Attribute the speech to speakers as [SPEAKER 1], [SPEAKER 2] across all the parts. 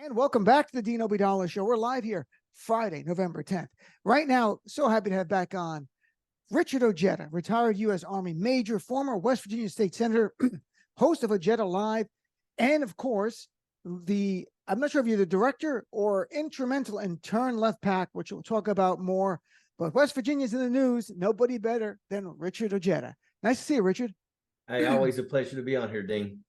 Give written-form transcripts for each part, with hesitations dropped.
[SPEAKER 1] And welcome back to the Dean Obeidallah Show. We're live here Friday, November 10th. Right now, so happy to have back on Richard Ojeda, retired U.S. Army Major, former West Virginia State Senator, host of Ojeda Live, and of course, I'm not sure if you're the director or instrumental in Turn Left PAC, which we'll talk about more, but West Virginia's in the news. Nobody better than Richard Ojeda. Nice to see you, Richard.
[SPEAKER 2] Hey, always a pleasure to be on here, Dean.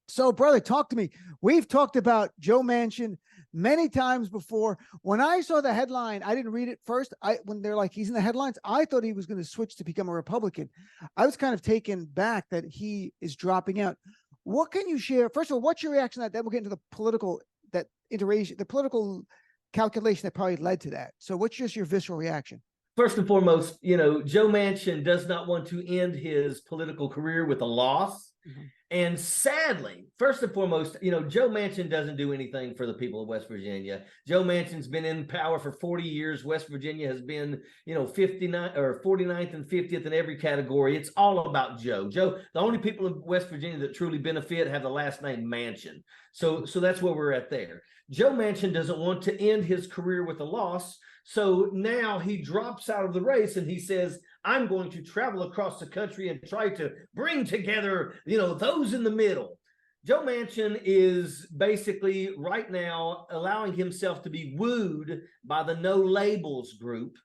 [SPEAKER 1] So, brother, talk to me. We've talked about Joe Manchin many times before. When I saw the headline, I didn't read it first. When they're like, he's in the headlines, I thought he was going to switch to become a Republican. I was kind of taken back that he is dropping out. What can you share? First of all, what's your reaction to that? Then we'll get into the political, the political calculation that probably led to that. So what's just your visceral reaction?
[SPEAKER 2] First and foremost, Joe Manchin does not want to end his political career with a loss. Mm-hmm. And sadly, first and foremost, Joe Manchin doesn't do anything for the people of West Virginia. Joe Manchin's been in power for 40 years. West Virginia has been, 59 or 49th and 50th in every category. It's all about Joe. The only people in West Virginia that truly benefit have the last name Manchin. So that's where we're at there. Joe Manchin doesn't want to end his career with a loss. So now he drops out of the race and he says, I'm going to travel across the country and try to bring together, those in the middle. Joe Manchin is basically right now allowing himself to be wooed by the No Labels group,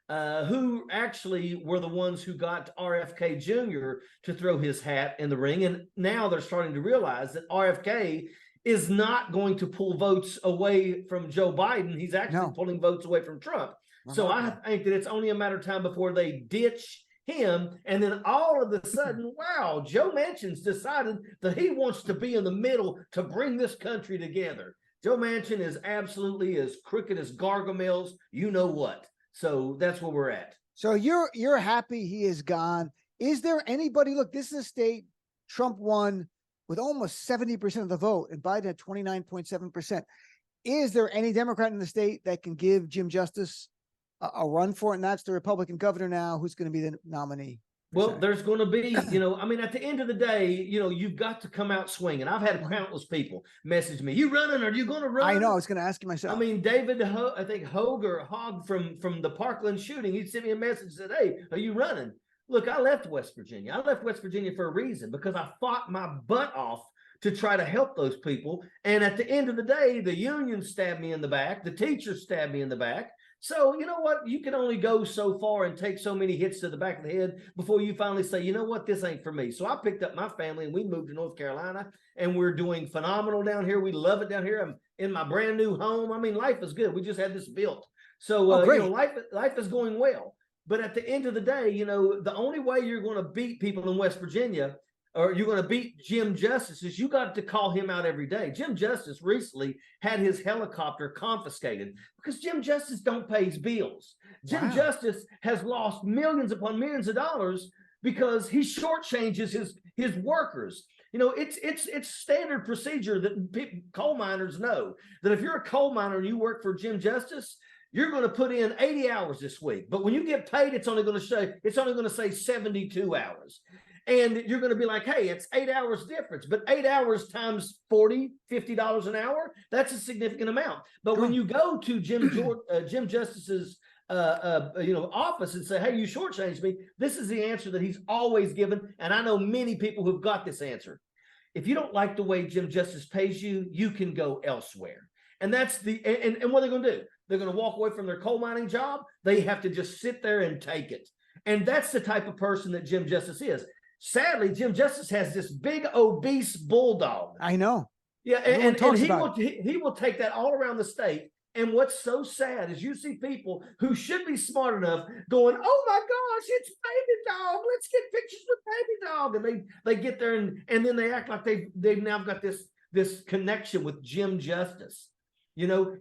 [SPEAKER 2] who actually were the ones who got RFK Jr. to throw his hat in the ring. And now they're starting to realize that RFK is not going to pull votes away from Joe Biden. He's actually pulling votes away from Trump. So I think that it's only a matter of time before they ditch him. And then all of a sudden, wow, Joe Manchin's decided that he wants to be in the middle to bring this country together. Joe Manchin is absolutely as crooked as Gargamel's, you know what. So that's where we're at.
[SPEAKER 1] So you're happy he is gone. Is there anybody, look, this is a state Trump won with almost 70% of the vote and Biden at 29.7%. Is there any Democrat in the state that can give Jim Justice a run for it? And that's the Republican governor now who's going to be the nominee.
[SPEAKER 2] Well, there's going to be, at the end of the day, you've got to come out swinging. I've had countless people message me, you running? Are you going to run?
[SPEAKER 1] I know. I was going to ask you myself.
[SPEAKER 2] David, I think Hogg from the Parkland shooting, he sent me a message and said, hey, are you running? Look, I left West Virginia. I left West Virginia for a reason, because I fought my butt off to try to help those people. And at the end of the day, the union stabbed me in the back. The teachers stabbed me in the back. So you know what? You can only go so far and take so many hits to the back of the head before you finally say, you know what, this ain't for me. So I picked up my family and we moved to North Carolina, and we're doing phenomenal down here. We love it down here. I'm in my brand new home. Life is good. We just had this built. So life is going well. But at the end of the day, the only way you're going to beat people in West Virginia, or you're going to beat Jim Justice, is you got to call him out every day. Jim Justice recently had his helicopter confiscated because Jim Justice don't pay his bills. Jim Justice has lost millions upon millions of dollars because he shortchanges his workers. It's standard procedure that coal miners know that if you're a coal miner and you work for Jim Justice, you're going to put in 80 hours this week, but when you get paid, it's only going to say 72 hours. And you're going to be like, hey, it's 8 hours difference, but 8 hours times $40, $50 an hour, that's a significant amount. But when you go to Jim Justice's office and say, hey, you shortchanged me, this is the answer that he's always given. And I know many people who've got this answer. If you don't like the way Jim Justice pays you, you can go elsewhere. And that's and what are they going to do? They're going to walk away from their coal mining job. They have to just sit there and take it. And that's the type of person that Jim Justice is. Sadly, Jim Justice has this big obese bulldog.
[SPEAKER 1] I know.
[SPEAKER 2] Yeah, and he will take that all around the state. And what's so sad is you see people who should be smart enough going, oh my gosh, it's baby dog. Let's get pictures with baby dog. And they get there and then they act like they've now got this connection with Jim Justice.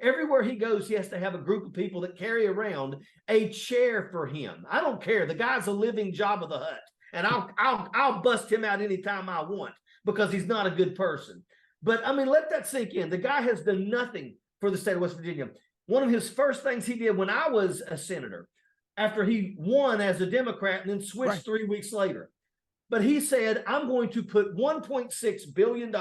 [SPEAKER 2] Everywhere he goes, he has to have a group of people that carry around a chair for him. I don't care. The guy's a living Jabba the Hutt, and I'll bust him out anytime I want because he's not a good person. But let that sink in. The guy has done nothing for the state of West Virginia. One of his first things he did when I was a senator, after he won as a Democrat and then switched 3 weeks later, but he said, I'm going to put $1.6 billion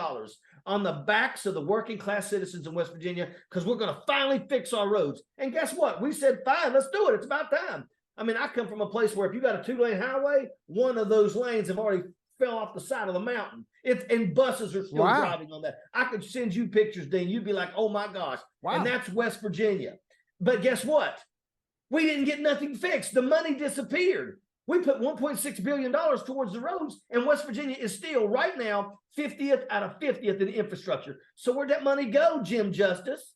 [SPEAKER 2] on the backs of the working class citizens in West Virginia because we're going to finally fix our roads. And guess what? We said, fine, let's do it. It's about time. I mean, I come from a place where if you got a 2-lane highway, one of those lanes have already fell off the side of the mountain. And buses are still driving on that. I could send you pictures, Dean. You'd be like, oh my gosh. Wow. And that's West Virginia. But guess what? We didn't get nothing fixed. The money disappeared. We put $1.6 billion towards the roads, and West Virginia is still right now 50th out of 50th in infrastructure. So where'd that money go, Jim Justice?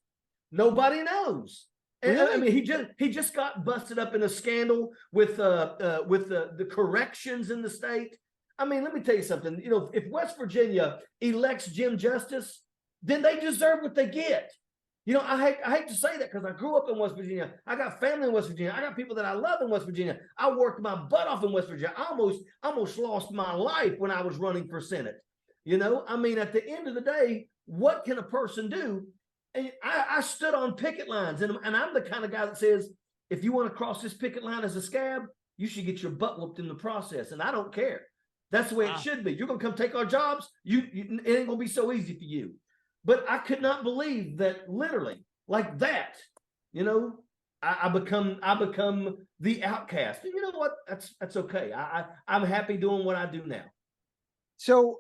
[SPEAKER 2] Nobody knows. And really? I mean, he just got busted up in a scandal with the corrections in the state. I mean, let me tell you something. You know, if West Virginia elects Jim Justice, then they deserve what they get. You know, I hate to say that because I grew up in West Virginia. I got family in West Virginia. I got people that I love in West Virginia. I worked my butt off in West Virginia. I almost lost my life when I was running for Senate. You know, I mean, at the end of the day, what can a person do? And I stood on picket lines, and I'm the kind of guy that says, if you want to cross this picket line as a scab, you should get your butt whooped in the process, and I don't care. That's the way it should be. You're going to come take our jobs. It ain't going to be so easy for you. But I could not believe that literally like that, you know, I become the outcast. And you know what? That's okay. I'm happy doing what I do now.
[SPEAKER 1] So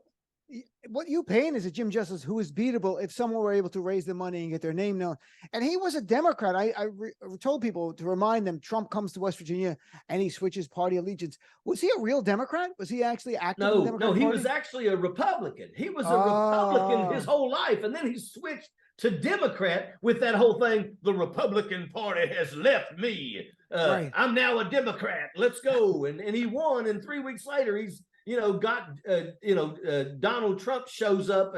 [SPEAKER 1] what you paying is a Jim Justice who is beatable if someone were able to raise the money and get their name known. And he was a Democrat. I told people to remind them Trump comes to West Virginia and he switches party allegiance. Was he a real Democrat? Was he actually active in the Democrat
[SPEAKER 2] Party?
[SPEAKER 1] He
[SPEAKER 2] was actually a Republican. He was a Republican his whole life. And then he switched to Democrat with that whole thing. The Republican Party has left me. Right. I'm now a Democrat. Let's go. And he won. And 3 weeks later, he's Donald Trump shows up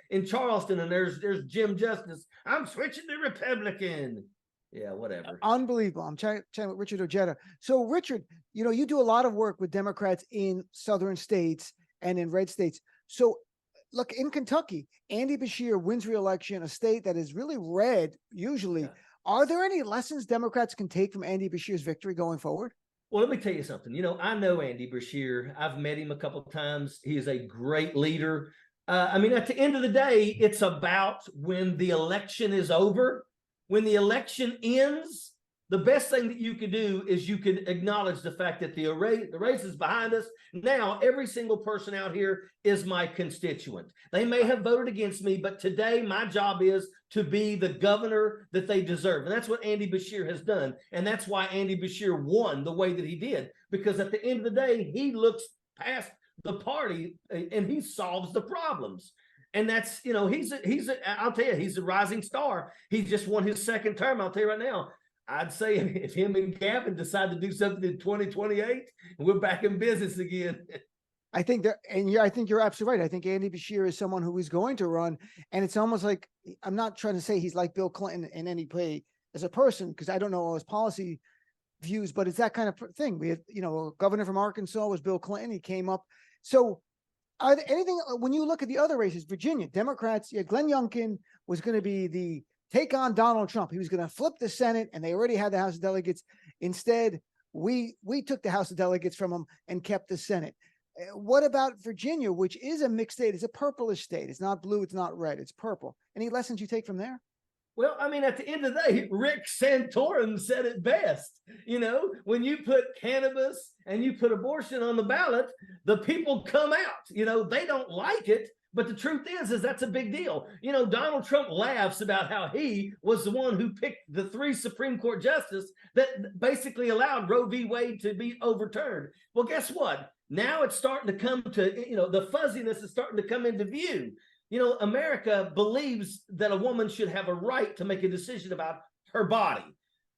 [SPEAKER 2] in Charleston, and there's Jim Justice. I'm switching to Republican. Yeah, whatever.
[SPEAKER 1] Unbelievable. I'm chatting with Richard Ojeda. So, Richard, you know, you do a lot of work with Democrats in southern states and in red states. So, look, in Kentucky, Andy Beshear wins re-election, a state that is really red usually. Yeah. Are there any lessons Democrats can take from Andy Beshear's victory going forward?
[SPEAKER 2] Well, let me tell you something. You know, I know Andy Beshear. I've met him a couple of times. He is a great leader. I mean, at the end of the day, it's about when the election is over. When the election ends, the best thing that you can do is you can acknowledge the fact that the race is behind us. Now, every single person out here is my constituent. They may have voted against me, but today my job is to be the governor that they deserve. And that's what Andy Beshear has done. And that's why Andy Beshear won the way that he did. Because at the end of the day, he looks past the party and he solves the problems. And that's, you know, I'll tell you, he's a rising star. He just won his second term. I'll tell you right now, I'd say if him and Gavin decide to do something in 2028, we're back in business again.
[SPEAKER 1] I think I think you're absolutely right. I think Andy Beshear is someone who is going to run, and it's almost like, I'm not trying to say he's like Bill Clinton in any way as a person, because I don't know all his policy views, but it's that kind of thing. We had, you know, a governor from Arkansas was Bill Clinton. He came up. So are there anything, when you look at the other races, Virginia, Democrats, Glenn Youngkin was going to be the take on Donald Trump. He was going to flip the Senate, and they already had the House of Delegates. Instead, we took the House of Delegates from him and kept the Senate. What about Virginia, which is a mixed state? It's a purplish state. It's not blue. It's not red. It's purple. Any lessons you take from there?
[SPEAKER 2] Well, I mean, at the end of the day, Rick Santorum said it best. You know, when you put cannabis and you put abortion on the ballot, the people come out. You know, they don't like it. But the truth is that's a big deal. You know, Donald Trump laughs about how he was the one who picked the 3 Supreme Court justices that basically allowed Roe v. Wade to be overturned. Well, guess what? Now it's starting to come to, you know, the fuzziness is starting to come into view. You know, America believes that a woman should have a right to make a decision about her body.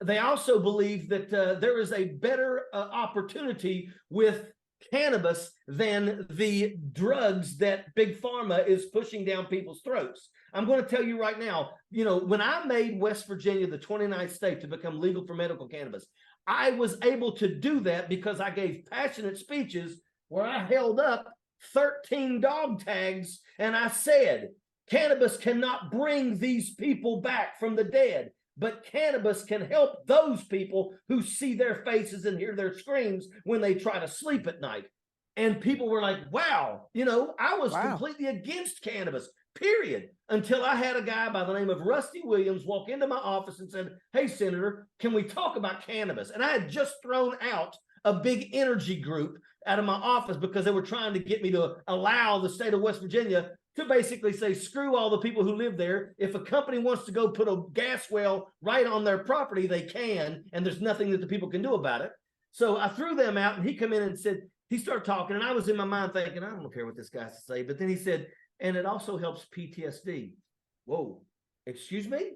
[SPEAKER 2] They also believe that there is a better opportunity with cannabis than the drugs that Big Pharma is pushing down people's throats. I'm going to tell you right now, you know, when I made West Virginia the 29th state to become legal for medical cannabis, I was able to do that because I gave passionate speeches where I held up 13 dog tags and I said, cannabis cannot bring these people back from the dead, but cannabis can help those people who see their faces and hear their screams when they try to sleep at night. And people were like, wow, you know, I was completely against cannabis. period. Until I had a guy by the name of Rusty Williams walk into my office and said, "Hey, Senator, can we talk about cannabis?" And I had just thrown out a big energy group out of my office because they were trying to get me to allow the state of West Virginia to basically say, screw all the people who live there. If a company wants to go put a gas well right on their property, they can, and there's nothing that the people can do about it. So I threw them out, and he come in and said, he started talking, and I was in my mind thinking, I don't care what this guy has to say. But then he said, and it also helps PTSD. Whoa, excuse me?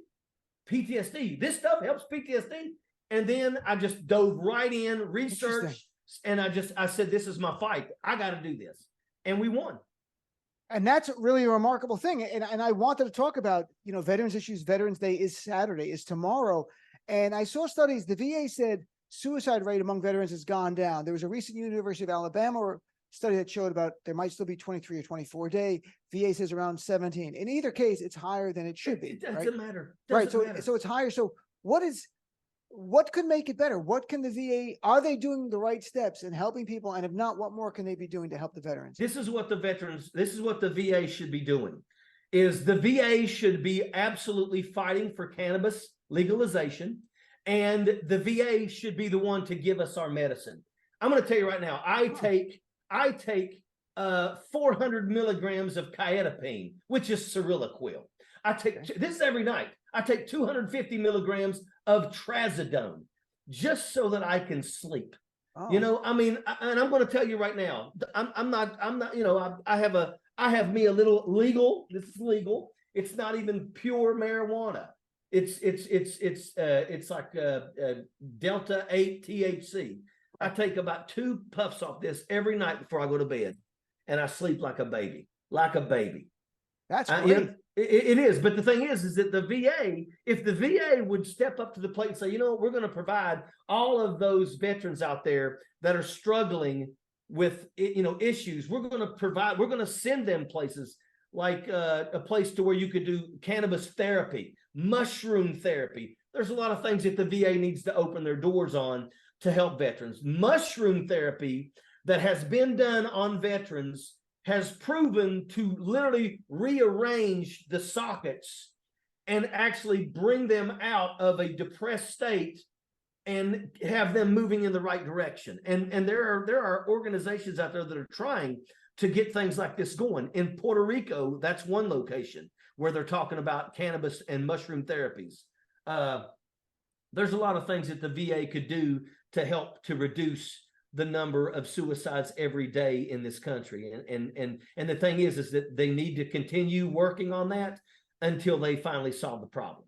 [SPEAKER 2] PTSD. This stuff helps PTSD? And then I just dove right in, researched, and I said, this is my fight. I got to do this. And we won.
[SPEAKER 1] And that's really a remarkable thing. And I wanted to talk about, veterans issues. Veterans Day is Saturday, is tomorrow. And I saw studies, the VA said suicide rate among veterans has gone down. There was a recent University of Alabama study that showed about there might still be 23 or 24 day. VA says around 17. In either case, it's higher than it should be.
[SPEAKER 2] It doesn't matter.
[SPEAKER 1] Right. So it's higher. So what could make it better? What can the VA, are they doing the right steps in helping people? And if not, what more can they be doing to help the veterans?
[SPEAKER 2] This is what the VA should be doing, is the VA should be absolutely fighting for cannabis legalization, and the VA should be the one to give us our medicine. I'm going to tell you right now, I take 400 milligrams of Quetiapine, which is Cyriloquil. This is every night. I take 250 milligrams of Trazodone just so that I can sleep. Oh. And I'm going to tell you right now, I'm not, I have me a little legal. This is legal. It's not even pure marijuana. It's like Delta 8 THC. I take about 2 puffs off this every night before I go to bed, and I sleep like a baby. That's great. It is. But the thing is that the VA, if the VA would step up to the plate and say, we're going to provide all of those veterans out there that are struggling with, issues, we're going to send them places like a place to where you could do cannabis therapy, mushroom therapy. There's a lot of things that the VA needs to open their doors on to help veterans. Mushroom therapy that has been done on veterans has proven to literally rearrange the sockets and actually bring them out of a depressed state and have them moving in the right direction. And there are organizations out there that are trying to get things like this going. In Puerto Rico, that's one location where they're talking about cannabis and mushroom therapies. There's a lot of things that the VA could do to help to reduce the number of suicides every day in this country. And the thing is that they need to continue working on that until they finally solve the problem.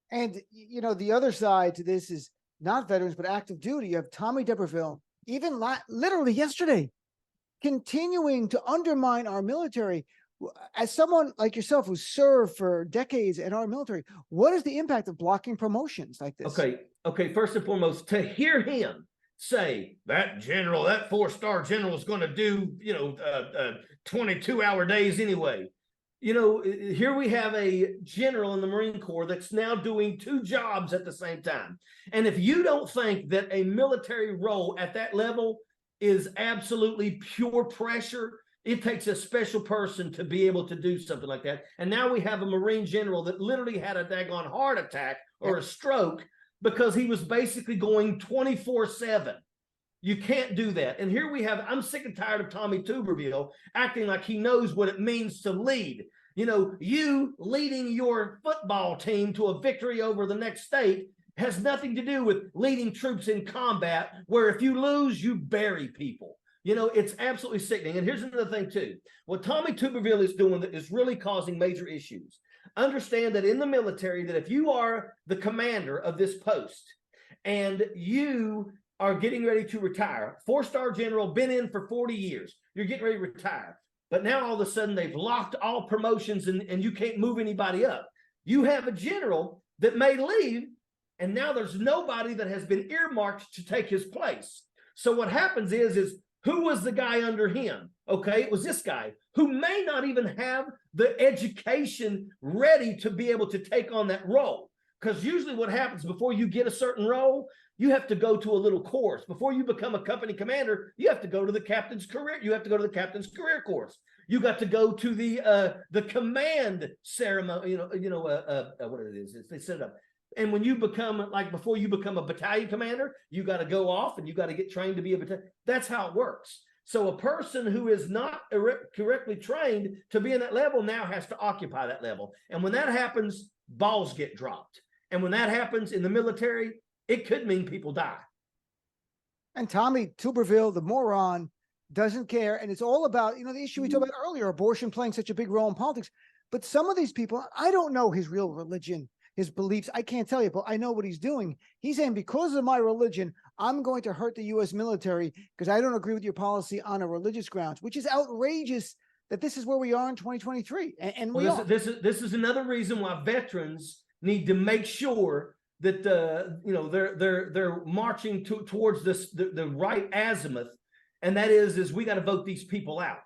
[SPEAKER 1] And, the other side to this is not veterans, but active duty. You have Tommy Tuberville, even literally yesterday, continuing to undermine our military. As someone like yourself who served for decades in our military, what is the impact of blocking promotions like this?
[SPEAKER 2] Okay. First and foremost, to hear him say that 4-star general is going to do, 22-hour days anyway. Here we have a general in the Marine Corps that's now doing 2 jobs at the same time. And if you don't think that a military role at that level is absolutely pure pressure, it takes a special person to be able to do something like that. And now we have a Marine general that literally had a daggone heart attack or a stroke because he was basically going 24/7. You can't do that. And here we have, I'm sick and tired of Tommy Tuberville acting like he knows what it means to lead. You leading your football team to a victory over the next state has nothing to do with leading troops in combat, where if you lose, you bury people. It's absolutely sickening. And here's another thing too. What Tommy Tuberville is doing that is really causing major issues. Understand that in the military, that if you are the commander of this post and you are getting ready to retire, 4-star general, been in for 40 years, you're getting ready to retire, but now all of a sudden they've locked all promotions and you can't move anybody up. You have a general that may leave, and now there's nobody that has been earmarked to take his place. So what happens is who was the guy under him? Okay, it was this guy who may not even have the education ready to be able to take on that role. Because usually what happens before you get a certain role, you have to go to a little course. Before you become a company commander, you have to go to the captain's career. You have to go to the captain's career course. You got to go to the command ceremony. What it is? They set it up. And when you become, like, before you become a battalion commander, you got to go off and you got to get trained to be a battalion. That's how it works. So a person who is not correctly trained to be in that level now has to occupy that level. And when that happens, balls get dropped. And when that happens in the military, it could mean people die.
[SPEAKER 1] And Tommy Tuberville, the moron, doesn't care. And it's all about, the issue we talked about earlier, abortion playing such a big role in politics. But some of these people, I don't know his real religion, his beliefs. I can't tell you, but I know what he's doing. He's saying, because of my religion, I'm going to hurt the U.S. military because I don't agree with your policy on a religious grounds, which is outrageous that this is where we are in 2023. And
[SPEAKER 2] this is another reason why veterans need to make sure that they're marching towards the right azimuth, and that is we got to vote these people out.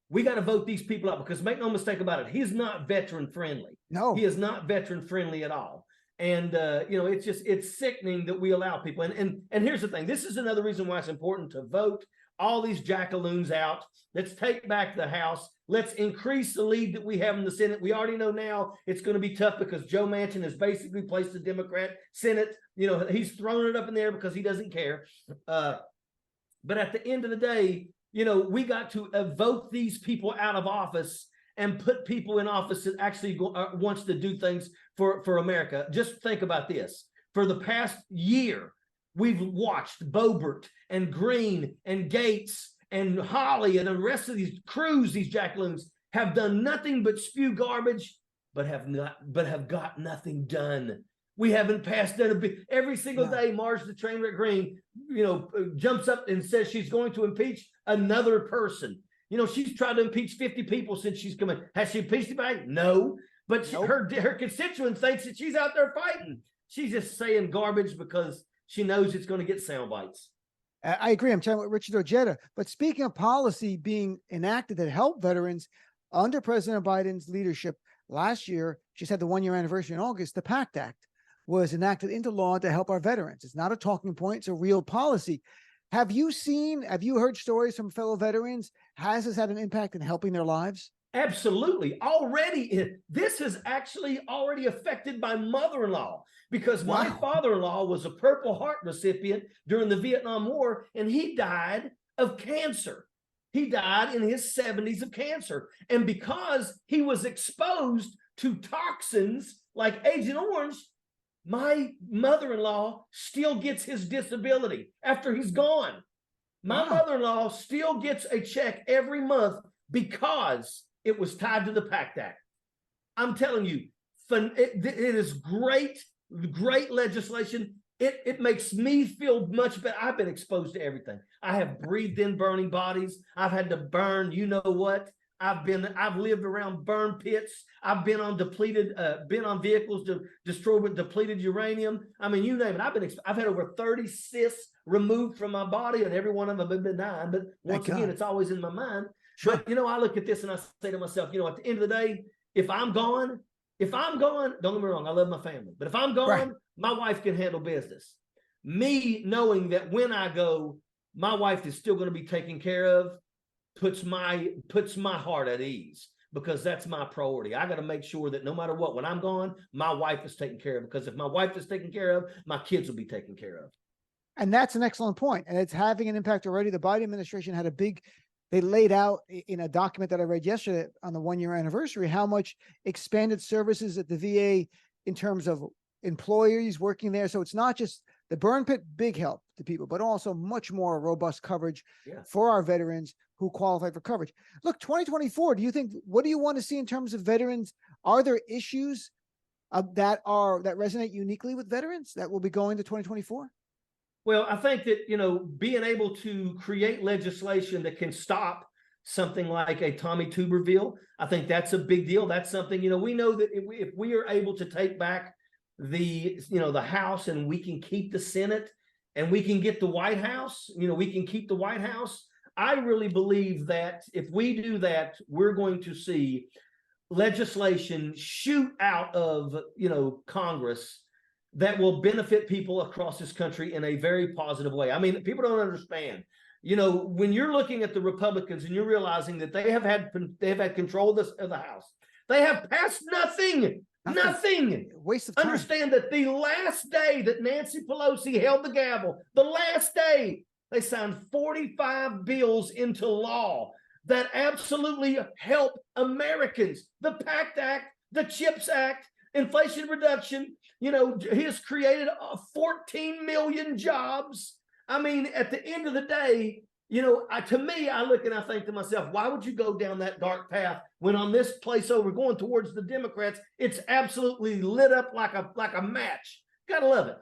[SPEAKER 2] We got to vote these people out, because make no mistake about it, he's not veteran friendly.
[SPEAKER 1] No,
[SPEAKER 2] he is not veteran friendly at all. And it's sickening that we allow people. And here's the thing: this is another reason why it's important to vote all these jackaloons out. Let's take back the House. Let's increase the lead that we have in the Senate. We already know now it's going to be tough because Joe Manchin has basically placed the Democrat Senate. He's thrown it up in there because he doesn't care. But at the end of the day, we got to vote these people out of office and put people in office that actually wants to do things for America. Just think about this. For the past year, we've watched Boebert and Green and Gates and Hawley and the rest of these crews, these jackaloons, have done nothing but spew garbage, but have got nothing done. We haven't passed that a bit. Every single day, Marge the Trainwreck Green, jumps up and says she's going to impeach another person. She's tried to impeach 50 people since she's come in. Has she impeached anybody? No. But her constituents thinks that she's out there fighting. She's just saying garbage because she knows it's going to get sound bites.
[SPEAKER 1] I agree. I'm talking about Richard Ojeda. But speaking of policy being enacted that help veterans, under President Biden's leadership last year, she's had the 1-year anniversary in August, the PACT Act was enacted into law to help our veterans. It's not a talking point, it's a real policy. Have you heard stories from fellow veterans? Has this had an impact in helping their lives?
[SPEAKER 2] Absolutely. This has actually already affected my mother-in-law, because my father-in-law was a Purple Heart recipient during the Vietnam War, and he died of cancer. He died in his 70s of cancer. And because he was exposed to toxins like Agent Orange, my mother-in-law still gets his disability after he's gone. My mother-in-law still gets a check every month because it was tied to the PACT Act. I'm telling you, it is great legislation. It makes me feel much better. I've been exposed to everything. I have breathed in burning bodies. I've had to burn, you know what? I've lived around burn pits. I've been on vehicles destroyed with depleted uranium. I mean, you name it. I've had over 30 cysts removed from my body, and every one of them have been benign. But once again, it's always in my mind. Sure. But I look at this and I say to myself, at the end of the day, if I'm gone, don't get me wrong, I love my family. But if I'm gone, my wife can handle business. Me knowing that when I go, my wife is still going to be taken care of, puts my heart at ease, because that's my priority. I got to make sure that no matter what, when I'm gone, my wife is taken care of, because if my wife is taken care of, my kids will be taken care of.
[SPEAKER 1] And that's an excellent point. And it's having an impact already. The Biden administration had they laid out in a document that I read yesterday on the 1-year anniversary, how much expanded services at the VA in terms of employees working there. So it's not just the burn pit, big help to people, but also much more robust coverage for our veterans who qualify for coverage. Look, 2024, what do you want to see in terms of veterans? Are there issues that resonate uniquely with veterans that will be going to 2024?
[SPEAKER 2] Well, I think that, being able to create legislation that can stop something like a Tommy Tuberville, I think that's a big deal. That's something, we know that if we are able to take back the House, and we can keep the Senate, and we can get the White House, we can keep the White House. I really believe that if we do that, we're going to see legislation shoot out of, Congress that will benefit people across this country in a very positive way. I mean, people don't understand. You know, when you're looking at the Republicans and you're realizing that they have had control of the House, they have passed nothing.
[SPEAKER 1] Waste of time.
[SPEAKER 2] Understand that the last day that Nancy Pelosi held the gavel, the last day, they signed 45 bills into law that absolutely help Americans. The PACT Act, the CHIPS Act, Inflation Reduction, you know, he has created 14 million jobs. I mean, at the end of the day, you know, to me, I look and I think to myself, why would you go down that dark path when on this place over going towards the Democrats, it's absolutely lit up like a match. Gotta love it.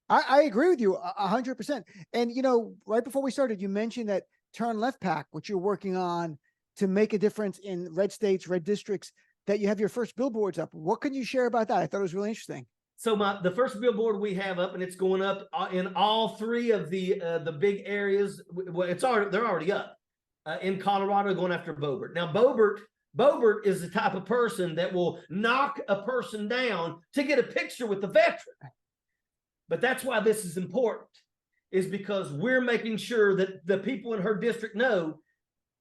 [SPEAKER 1] I agree with you 100%. And, you know, right before we started, you mentioned that Turn Left PAC, which you're working on to make a difference in red states, red districts, that you have your first billboards up. What can you share about that? I thought it was really interesting.
[SPEAKER 2] So the first billboard we have up, and it's going up in all three of the big areas. Well, they're already up in Colorado, going after Boebert. Now, Boebert is the type of person that will knock a person down to get a picture with the veteran. But that's why this is important, is because we're making sure that the people in her district know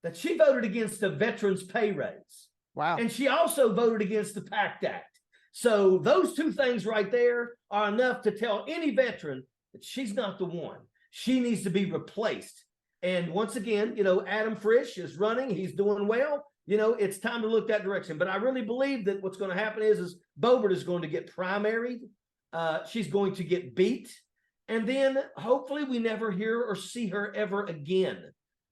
[SPEAKER 2] that she voted against the veterans' pay raise.
[SPEAKER 1] Wow.
[SPEAKER 2] And she also voted against the PACT Act. So those two things right there are enough to tell any veteran that she's not the one. She needs to be replaced. And once again, you know, Adam Frisch is running. He's doing well. You know, it's time to look that direction. But I really believe that what's going to happen is Boebert is going to get primaried. She's going to get beat. And then hopefully we never hear or see her ever again.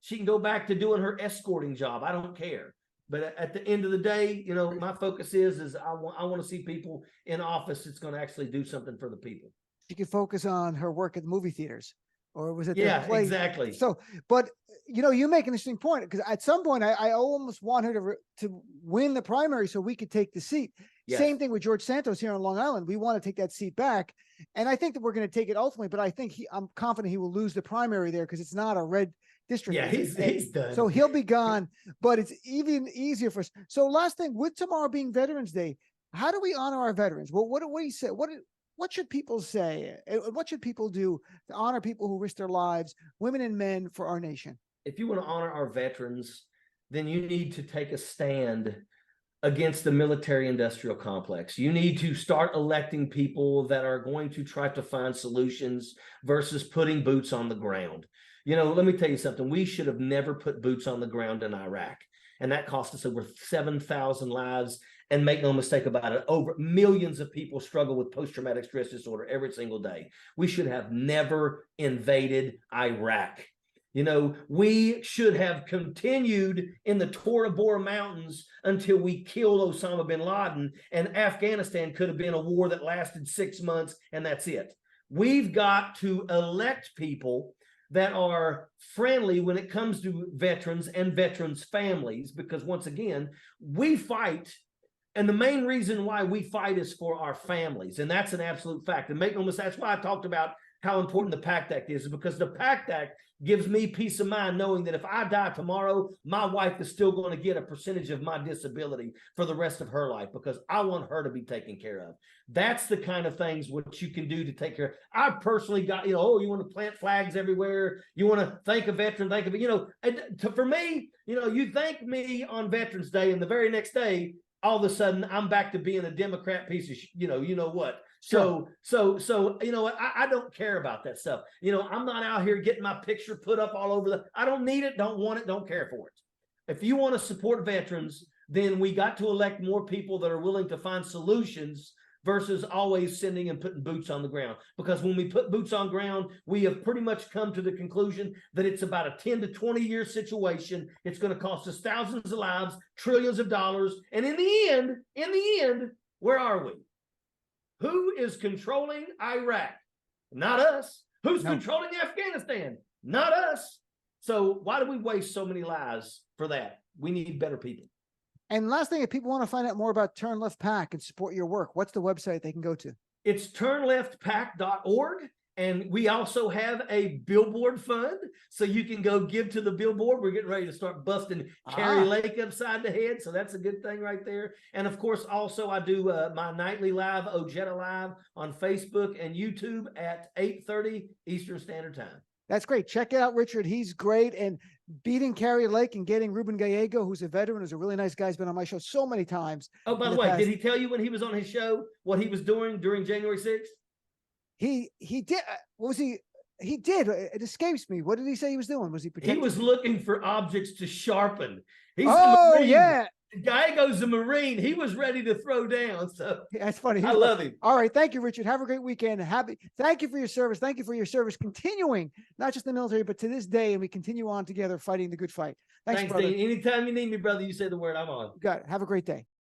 [SPEAKER 2] She can go back to doing her escorting job. I don't care. But at the end of the day, you know, my focus is I want to see people in office that's going to actually do something for the people.
[SPEAKER 1] She could focus on her work at the movie theaters, or was it?
[SPEAKER 2] Yeah, exactly.
[SPEAKER 1] So, but you know, you make an interesting point, because at some point I almost want her to win the primary so we could take the seat. Yes. Same thing with George Santos here on Long Island. We want to take that seat back, and I think that we're going to take it ultimately. But I think I'm confident he will lose the primary there because it's not a red district.
[SPEAKER 2] Yeah, he's done.
[SPEAKER 1] So he'll be gone, but it's even easier for us. So last thing, with tomorrow being Veterans Day, how do we honor our veterans? Well, what do we say? What should people say? What should people do to honor people who risk their lives, women and men, for our nation?
[SPEAKER 2] If you want to honor our veterans, then you need to take a stand against the military-industrial complex. You need to start electing people that are going to try to find solutions versus putting boots on the ground. You know, let me tell you something. We should have never put boots on the ground in Iraq. And that cost us over 7,000 lives. And make no mistake about it, over millions of people struggle with post-traumatic stress disorder every single day. We should have never invaded Iraq. You know, we should have continued in the Tora Bora Mountains until we killed Osama bin Laden, and Afghanistan could have been a war that lasted 6 months, and that's it. We've got to elect people that are friendly when it comes to veterans and veterans' families, because once again, we fight, and the main reason why we fight is for our families, and that's an absolute fact. And make no mistake, that's why I talked about how important the PACT Act is, because the PACT Act gives me peace of mind knowing that if I die tomorrow, my wife is still going to get a percentage of my disability for the rest of her life, because I want her to be taken care of. That's the kind of things what you can do to take care of. I personally got, you know, oh, you want to plant flags everywhere. You want to thank a veteran, you know, for me, you know, you thank me on Veterans Day, and the very next day, all of a sudden I'm back to being a Democrat piece of, you know what. So, you know, I don't care about that stuff. You know, I'm not out here getting my picture put up all over I don't need it, don't want it, don't care for it. If you want to support veterans, then we got to elect more people that are willing to find solutions versus always sending and putting boots on the ground. Because when we put boots on ground, we have pretty much come to the conclusion that it's about a 10 to 20 year situation. It's going to cost us thousands of lives, trillions of dollars. And in the end, where are we? Who is controlling Iraq? Not us. Who's controlling Afghanistan? Not us. So why do we waste so many lives for that? We need better people.
[SPEAKER 1] And last thing, if people want to find out more about Turn Left PAC and support your work, what's the website they can go to?
[SPEAKER 2] It's turnleftpac.org. And we also have a billboard fund, so you can go give to the billboard. We're getting ready to start busting Carrie Lake upside the head, so that's a good thing right there. And of course, also I do my nightly live, Ojeda Live, on Facebook and YouTube at 8:30 Eastern Standard Time.
[SPEAKER 1] That's great. Check it out, Richard. He's great. And beating Carrie Lake and getting Ruben Gallego, who's a veteran, who's a really nice guy, has been on my show so many times.
[SPEAKER 2] Oh, by the way, did he tell you when he was on his show what he was doing during January 6th?
[SPEAKER 1] He did. What was he? He did. It escapes me. What did he say he was doing? Was he protecting?
[SPEAKER 2] He was looking for objects to sharpen. He's
[SPEAKER 1] oh, yeah.
[SPEAKER 2] Gallego's a Marine. He was ready to throw down. So
[SPEAKER 1] that's funny.
[SPEAKER 2] I love him.
[SPEAKER 1] All right. Thank you, Richard. Have a great weekend. Thank you for your service. Thank you for your service continuing, not just in the military, but to this day. And we continue on together fighting the good fight. Thanks, brother.
[SPEAKER 2] Dean. Anytime you need me, brother, you say the word, I'm on.
[SPEAKER 1] You got it. Have a great day.